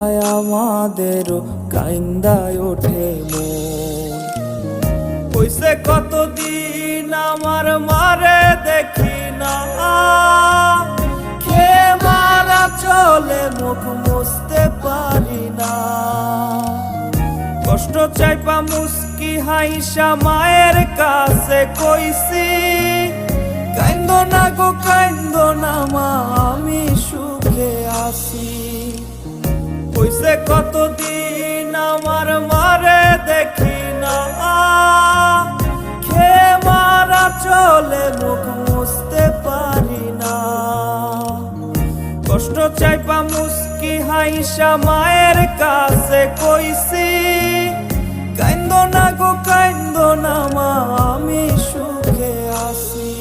আমাদেরও কাইন্দায় ওঠে মন। হইছে কতদিন আমার মারে দেখি না, খেয়ে মারা চলে মুখ মুছতে পারি না। কষ্ট চাইপা মুস্কি হাইসা মায়ের কাছে কইছি, কাইন্দো না গো কাইন্দো না মা, আমি সুখে আছি। হইছে কতদিন আমার মারে দেখি না, খেয়ে মারা চলে মুখ মুছতে পারি না। কষ্ট চাইপা মুস্কি হাইসা মায়ের কাছে কইছি, কাইন্দো না গো কাইন্দো না মা, আমি সুখে আছি।